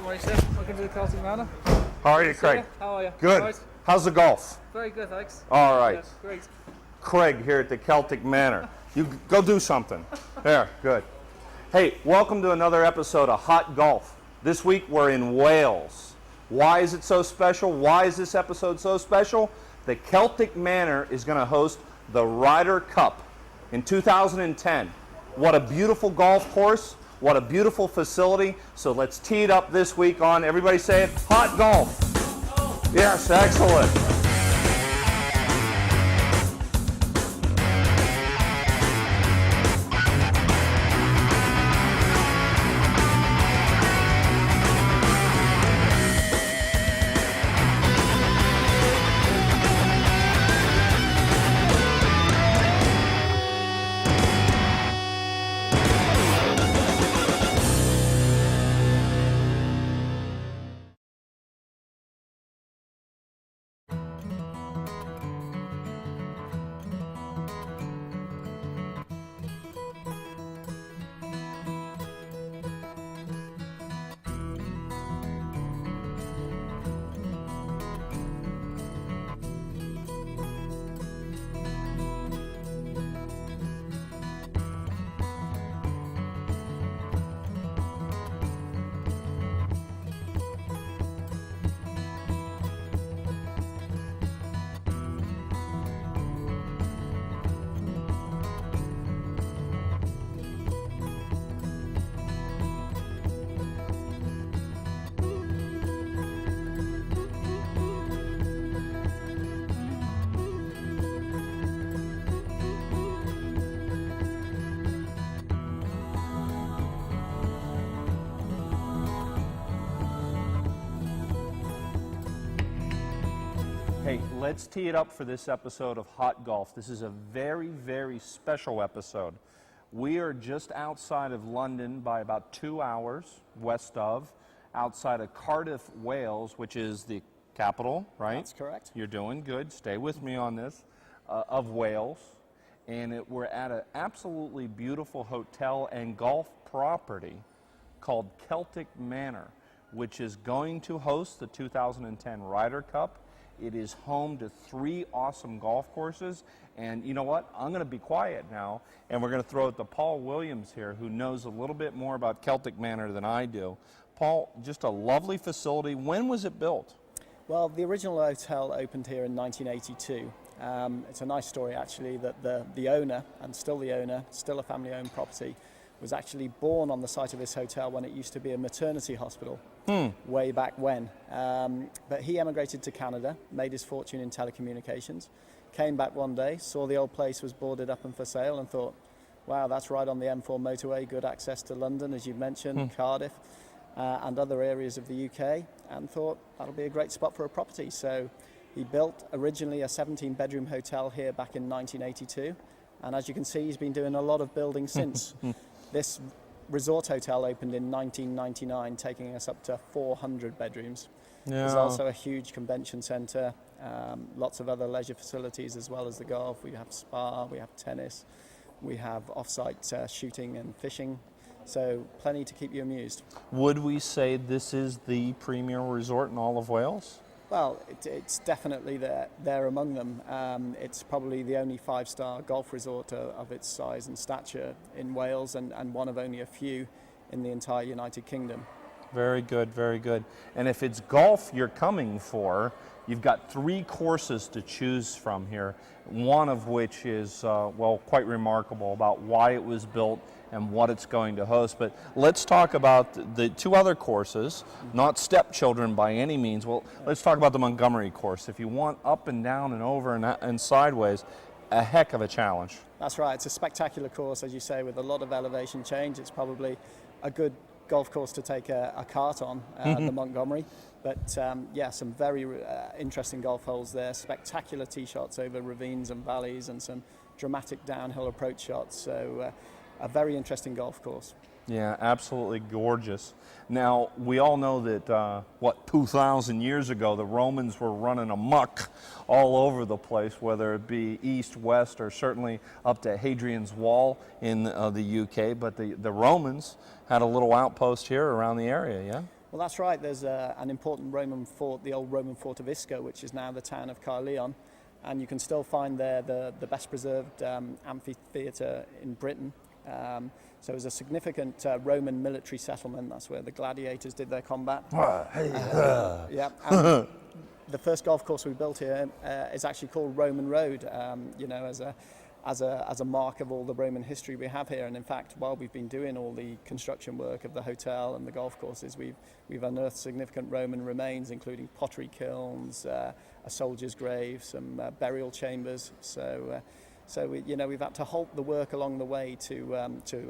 morning, sir. Welcome to the Celtic Manor. How are you, Craig? How are you? Good. Right. How's the golf? Very good, thanks. All right. Yeah, great. Craig here at the Celtic Manor. You go do something. There, good. Hey, welcome to another episode of Hot Golf. This week we're in Wales. Why is it so special? Why is this episode so special? The Celtic Manor is going to host the Ryder Cup in 2010. What a beautiful golf course. What a beautiful facility. So let's tee it up this week on, everybody say it, Hot Golf. Yes, excellent. Hey, let's tee it up for this episode of Hot Golf. This is a very, very special episode. We are just outside of London by about 2 hours west of, outside of Cardiff, Wales, which is the capital, right? That's correct. You're doing good. Stay with me on this, of Wales. And we're at an absolutely beautiful hotel and golf property called Celtic Manor, which is going to host the 2010 Ryder Cup. It is home to 3 awesome golf courses, and you know what? I'm going to be quiet now, and we're going to throw it to Paul Williams here, who knows a little bit more about Celtic Manor than I do. Paul, just a lovely facility. When was it built? Well, the original hotel opened here in 1982. It's a nice story, actually, that the owner, and still the owner, still a family-owned property, was actually born on the site of this hotel when it used to be a maternity hospital way back when. But he emigrated to Canada, made his fortune in telecommunications, came back one day, saw the old place was boarded up and for sale, and thought, wow, that's right on the M4 motorway, good access to London, as you've mentioned, Cardiff, and other areas of the UK, and thought that'll be a great spot for a property. So he built originally a 17-bedroom hotel here back in 1982, and as you can see, he's been doing a lot of building since. This resort hotel opened in 1999, taking us up to 400 bedrooms. Yeah. There's also a huge convention centre, lots of other leisure facilities as well as the golf. We have spa, we have tennis, we have off-site shooting and fishing, so plenty to keep you amused. Would we say this is the premier resort in all of Wales? Well, it's definitely there among them. It's probably the only 5-star golf resort of its size and stature in Wales, and one of only a few in the entire United Kingdom. Very good, very good. And if it's golf you're coming for, you've got 3 courses to choose from here, one of which is, well, quite remarkable about why it was built and what it's going to host. But let's talk about the 2 other courses, not stepchildren by any means. Well, let's talk about the Montgomery course. If you want up and down and over and sideways, a heck of a challenge. That's right. It's a spectacular course, as you say, with a lot of elevation change. It's probably a good golf course to take a kart on, the Montgomery. But yeah, some very interesting golf holes there, spectacular tee shots over ravines and valleys, and some dramatic downhill approach shots. So a very interesting golf course. Yeah, absolutely gorgeous. Now, we all know that, 2,000 years ago, the Romans were running amok all over the place, whether it be east, west, or certainly up to Hadrian's Wall in the UK. But the Romans had a little outpost here around the area, yeah? Well, that's right. There's an important Roman fort, the old Roman fort of Isca, which is now the town of Caerleon. And you can still find there the best preserved amphitheatre in Britain. So it was a significant Roman military settlement. That's where the gladiators did their combat. Yeah. And the first golf course we built here is actually called Roman Road, as a mark of all the Roman history we have here. And in fact, while we've been doing all the construction work of the hotel and the golf courses, we've unearthed significant Roman remains, including pottery kilns, a soldier's grave, some burial chambers. So we've had to halt the work along the way to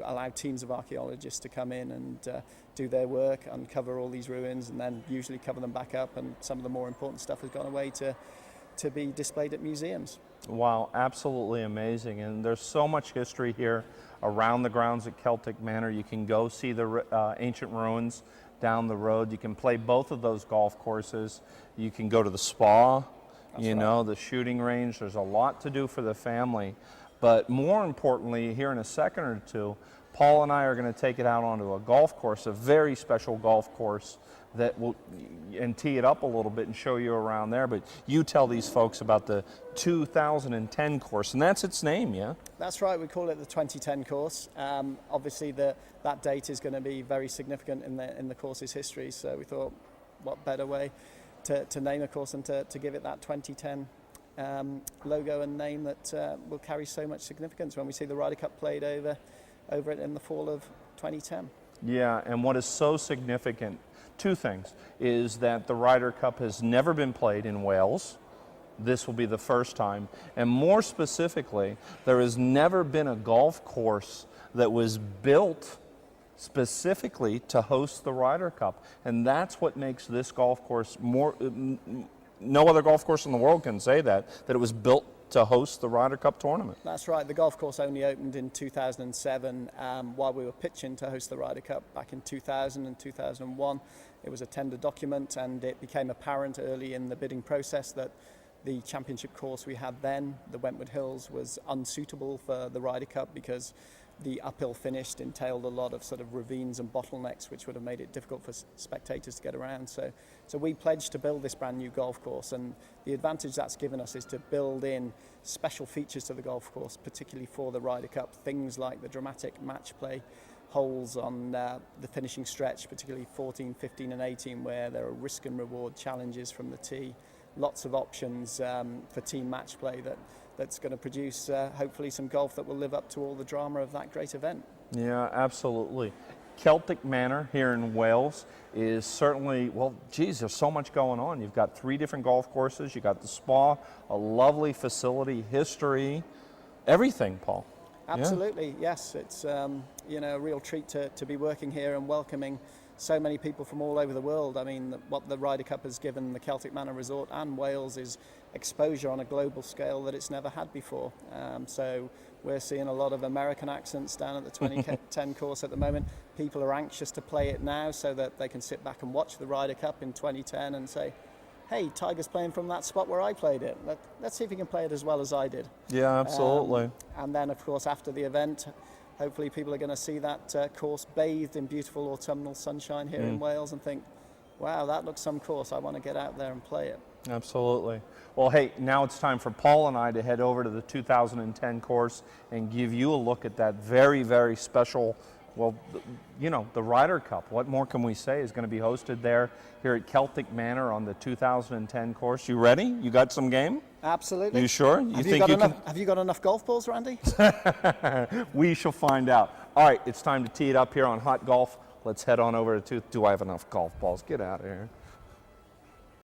allow teams of archaeologists to come in and do their work, uncover all these ruins, and then usually cover them back up. And some of the more important stuff has gone away to be displayed at museums. Wow, absolutely amazing. And there's so much history here around the grounds at Celtic Manor. You can go see the ancient ruins down the road. You can play both of those golf courses. You can go to the spa. That's right. The shooting range. There's a lot to do for the family. But more importantly, here in a second or two, Paul and I are going to take it out onto a golf course, a very special golf course and tee it up a little bit and show you around there. But you tell these folks about the 2010 course, and that's its name, yeah? That's right. We call it the 2010 course. Obviously, that date is going to be very significant in the course's history. So we thought, what better way to name a course and to give it that 2010 logo and name that will carry so much significance when we see the Ryder Cup played over it in the fall of 2010. Yeah, and what is so significant, two things, is that the Ryder Cup has never been played in Wales. This will be the first time. And more specifically, there has never been a golf course that was built specifically to host the Ryder Cup. And that's what makes this golf course more, no other golf course in the world can say that it was built to host the Ryder Cup tournament. That's right. The golf course only opened in 2007 while we were pitching to host the Ryder Cup back in 2000 and 2001. It was a tender document, and it became apparent early in the bidding process that the championship course we had then, the Wentworth Hills, was unsuitable for the Ryder Cup because the uphill finish entailed a lot of sort of ravines and bottlenecks, which would have made it difficult for spectators to get around. So we pledged to build this brand new golf course, and the advantage that's given us is to build in special features to the golf course, particularly for the Ryder Cup, things like the dramatic match play holes on the finishing stretch, particularly 14, 15 and 18, where there are risk and reward challenges from the tee. Lots of options for team match play that's going to produce hopefully some golf that will live up to all the drama of that great event. Yeah, absolutely. Celtic Manor here in Wales is certainly, well, geez, there's so much going on. You've got 3 different golf courses, you've got the spa, a lovely facility, history, everything, Paul. Absolutely, yeah. Yes. It's a real treat to be working here and welcoming so many people from all over the world. I mean, what the Ryder Cup has given the Celtic Manor Resort and Wales is exposure on a global scale that it's never had before. So we're seeing a lot of American accents down at the 2010 course at the moment. People are anxious to play it now so that they can sit back and watch the Ryder Cup in 2010 and say, hey, Tiger's playing from that spot where I played it. Let's see if he can play it as well as I did. Yeah, absolutely. And then, of course, after the event, hopefully people are going to see that course bathed in beautiful autumnal sunshine here in Wales and think, wow, that looks some course. I want to get out there and play it. Absolutely. Well, hey, now it's time for Paul and I to head over to the 2010 course and give you a look at that very, very special, well, the Ryder Cup. What more can we say is going to be hosted there here at Celtic Manor on the 2010 course. You ready? You got some game? Absolutely. You sure? Have you got enough golf balls, Randy? We shall find out. All right, it's time to tee it up here on Hot Golf. Let's head on over to, do I have enough golf balls? Get out of here.